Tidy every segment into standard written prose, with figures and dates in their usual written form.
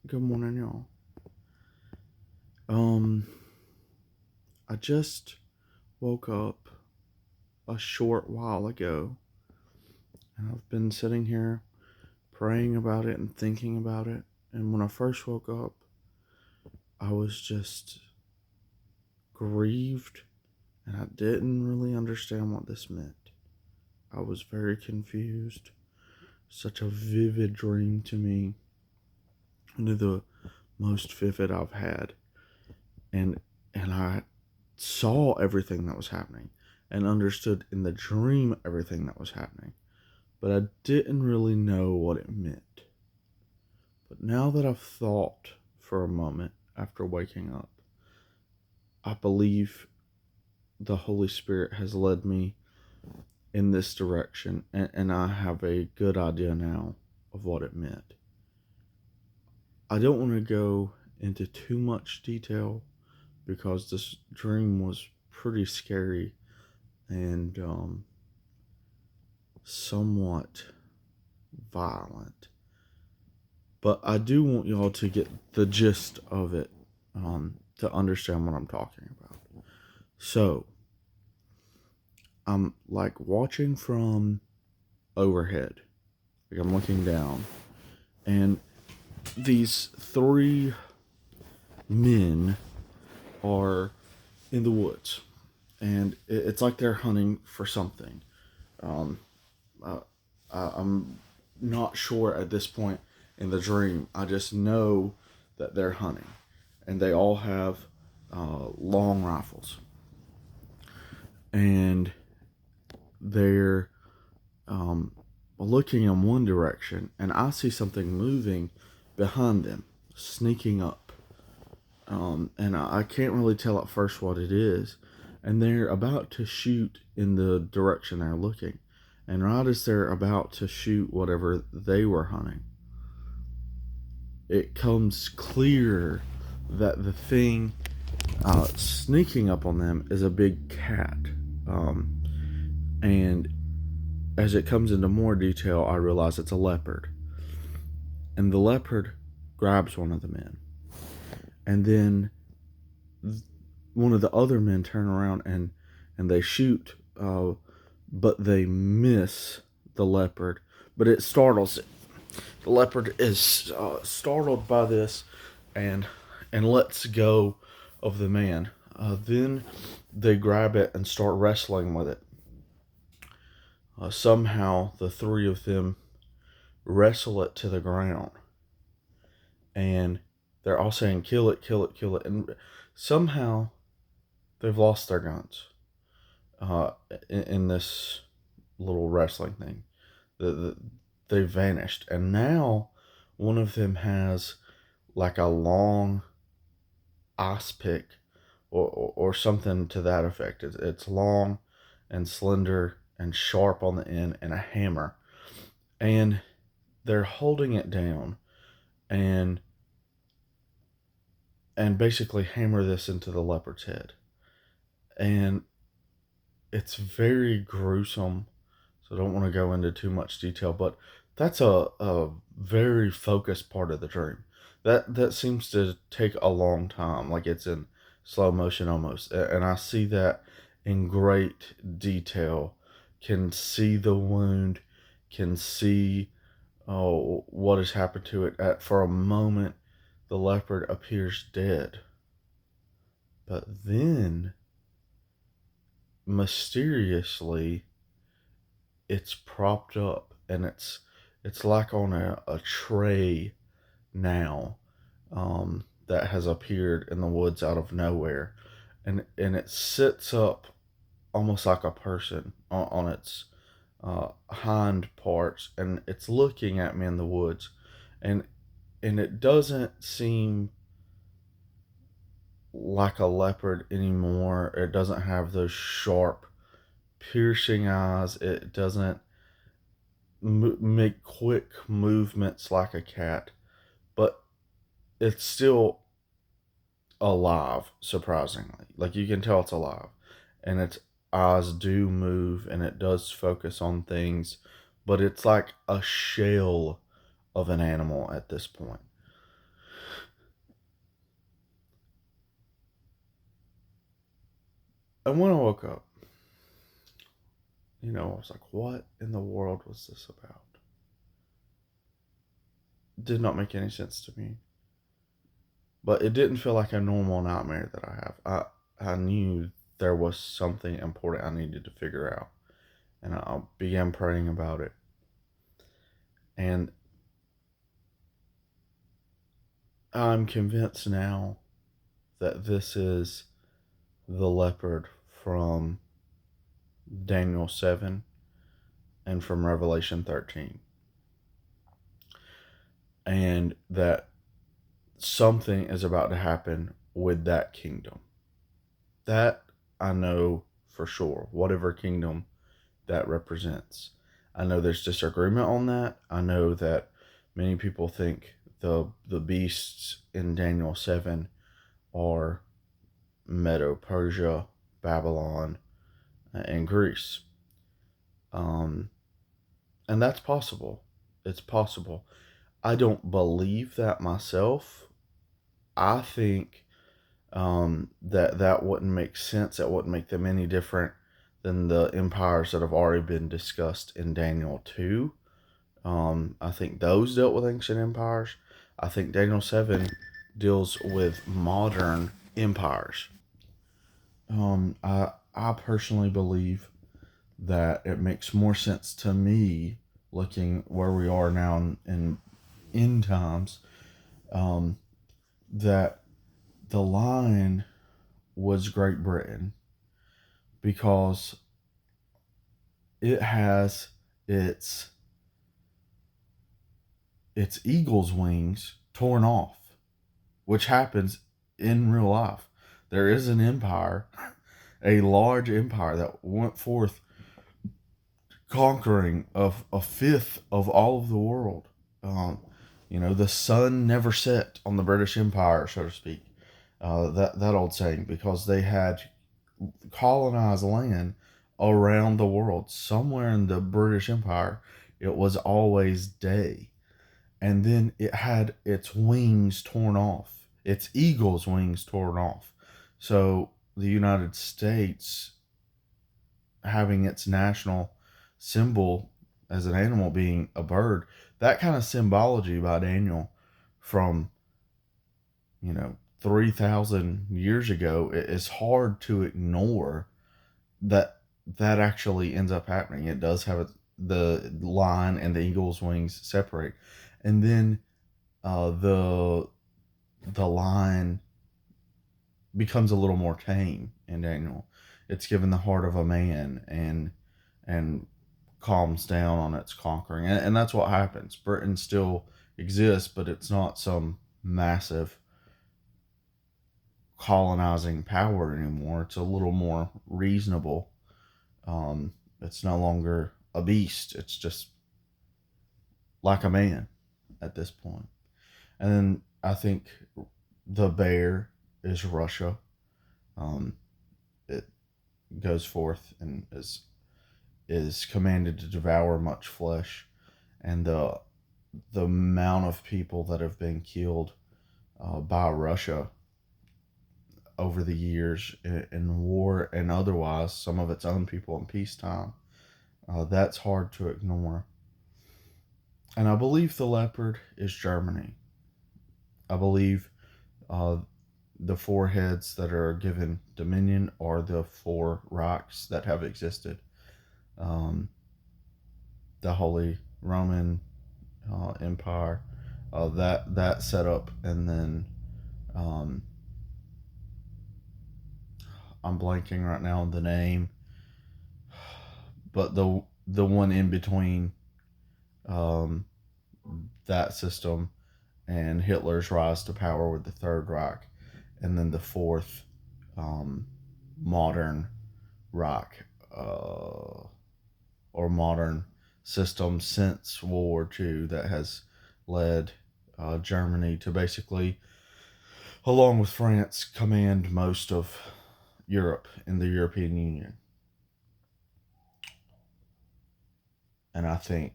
Good morning, y'all. Um, I just woke up a short while ago, and I've been sitting here praying about it and thinking about it. And when I first woke up, I was just grieved, and I didn't really understand what this meant. I was very confused. Such a vivid dream to me, one of the most vivid I've had. And I saw everything that was happening and understood in the dream everything that was happening, but I didn't really know what it meant. But now that I've thought for a moment after waking up, I believe the Holy Spirit has led me in this direction, and I have a good idea now of what it meant. I don't want to go into too much detail because this dream was pretty scary and somewhat violent. But I do want y'all to get the gist of it, to understand what I'm talking about. So, I'm like watching from overhead. Like I'm looking down, and these three men are in the woods, and it's like they're hunting for something. Um, uh, I'm not sure at this point in the dream. I just know that they're hunting, and they all have long rifles, and they're um, looking in one direction, and I see something moving behind them, sneaking up, and I can't really tell at first what it is, and they're about to shoot in the direction they're looking. And right as they're about to shoot whatever they were hunting, it comes clear that the thing sneaking up on them is a big cat. And as it comes into more detail, I realize it's a leopard. And the leopard grabs one of the men. And then one of the other men turn around and they shoot, but they miss the leopard. But it startles it. The leopard is startled by this and lets go of the man. Then they grab it and start wrestling with it. Somehow the three of them wrestle it to the ground, and they're all saying, "Kill it, kill it, kill it." And somehow they've lost their guns uh, in this little wrestling thing. They vanished, and now one of them has like a long ice pick or something to that effect. It's long and slender and sharp on the end, and a hammer. And they're holding it down and basically hammer this into the leopard's head. And it's very gruesome, so I don't want to go into too much detail, but that's a very focused part of the dream. That seems to take a long time, like it's in slow motion almost. And I see that in great detail. Can see the wound, can see what has happened to it. For a moment, the leopard appears dead. But then, mysteriously, it's propped up, and it's like on a tray now, that has appeared in the woods out of nowhere, and it sits up almost like a person on its hind parts, and it's looking at me in the woods, and it doesn't seem like a leopard anymore. It doesn't have those sharp piercing eyes. It doesn't make quick movements like a cat, but it's still alive, surprisingly. Like you can tell it's alive, and its eyes do move, and it does focus on things, but it's like a shell of an animal at this point. And when I woke up, I was like, what in the world was this about? Did not make any sense to me. But it didn't feel like a normal nightmare that I have. I knew there was something important I needed to figure out. And I began praying about it. And I'm convinced now that this is the leopard from Daniel 7 and from Revelation 13. And that something is about to happen with that kingdom. That I know for sure, whatever kingdom that represents. I know there's disagreement on that. I know that many people think the beasts in Daniel 7 are Medo Persia, Babylon, and Greece. Um, and that's possible. It's possible. I don't believe that myself. I think that wouldn't make sense. That wouldn't make them any different than the empires that have already been discussed in Daniel 2. I think those dealt with ancient empires. I think Daniel 7 deals with modern empires. I personally believe that it makes more sense to me, looking where we are now in end times, um, that the line was Great Britain because it has its eagle's wings torn off, which happens in real life. There is an empire, a large empire that went forth conquering of a fifth of all of the world. Um, the sun never set on the British Empire, so to speak. That old saying, because they had colonized land around the world. Somewhere in the British Empire, it was always day. And then it had its wings torn off, its eagle's wings torn off. So the United States, having its national symbol as an animal being a bird, that kind of symbology by Daniel from, 3,000 years ago is hard to ignore that actually ends up happening. It does have the lion and the eagle's wings separate. And then the lion becomes a little more tame in Daniel. It's given the heart of a man and calms down on its conquering, and that's what happens. Britain still exists, but it's not some massive colonizing power anymore. It's a little more reasonable. It's no longer a beast. It's just like a man at this point. And then I think the bear is Russia. Um, it goes forth and is commanded to devour much flesh, and the amount of people that have been killed by Russia over the years in war and otherwise, some of its own people in peacetime, that's hard to ignore. And I believe the leopard is Germany. I believe uh, the four heads that are given dominion are the four Reichs that have existed. Um, the Holy Roman Empire, that setup, and then um, I'm blanking right now on the name, but the one in between um, that system and Hitler's rise to power with the Third Reich, and then the fourth um, modern Reich, or modern system since World War II that has led Germany to basically, along with France, command most of Europe in the European Union. And I think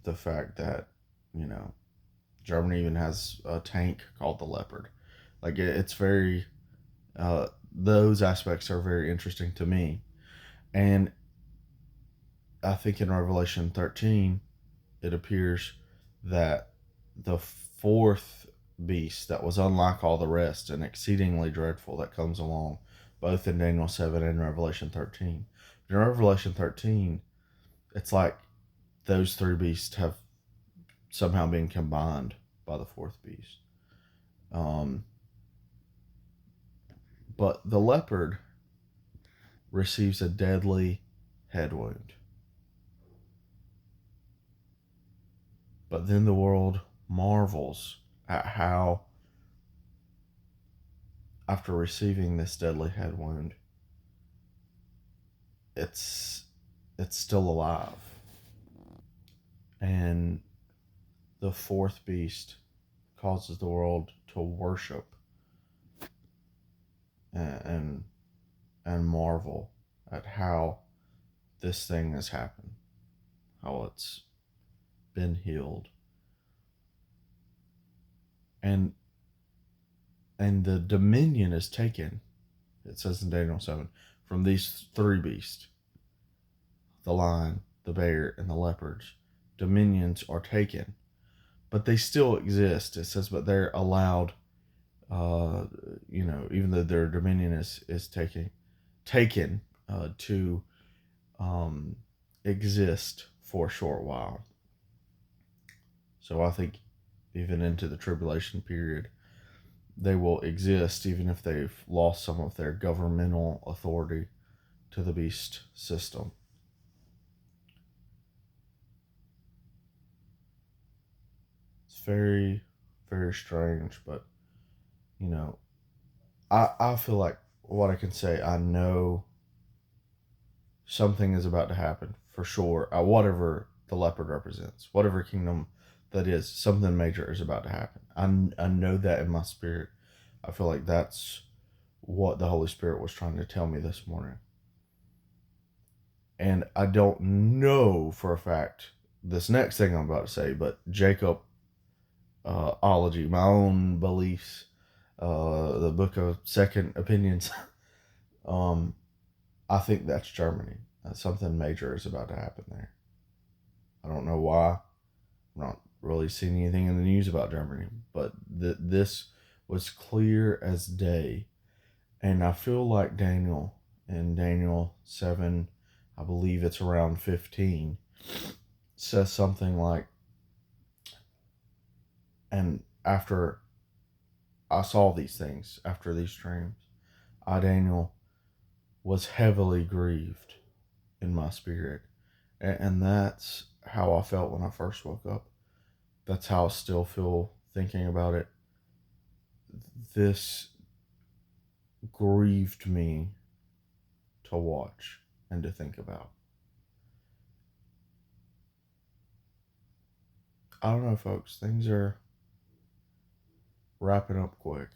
the fact that, you know, Germany even has a tank called the Leopard, like it's very those aspects are very interesting to me. And I think in Revelation 13, it appears that the fourth beast that was unlike all the rest and exceedingly dreadful that comes along, both in Daniel 7 and Revelation 13. In Revelation 13, it's like those three beasts have somehow been combined by the fourth beast. But the leopard receives a deadly head wound. But then the world marvels at how, after receiving this deadly head wound, it's still alive. And the fourth beast causes the world to worship and marvel at how this thing has happened, how it's been healed. And the dominion is taken, it says in Daniel 7, from these three beasts, the lion, the bear, and the leopards. Dominions are taken, but they still exist. It says, but they're allowed, even though their dominion is taken to exist for a short while. So I think even into the tribulation period, they will exist even if they've lost some of their governmental authority to the beast system. It's very, very strange, but I feel like what I can say, I know something is about to happen for sure. Whatever the leopard represents, whatever kingdom that is, something major is about to happen. I know that in my spirit. I feel like that's what the Holy Spirit was trying to tell me this morning. And I don't know for a fact this next thing I'm about to say, but Jacob ology, my own beliefs, the book of second opinions. I think that's Germany. Something major is about to happen there. I don't know why. I'm not really seeing anything in the news about Germany, but this was clear as day. And I feel like Daniel, in Daniel 7, I believe it's around 15, says something like, and after I saw these things, after these dreams, I, Daniel, was heavily grieved in my spirit. And that's how I felt when I first woke up. That's how I still feel thinking about it. This grieved me to watch and to think about. I don't know, folks. Things are wrapping up quick.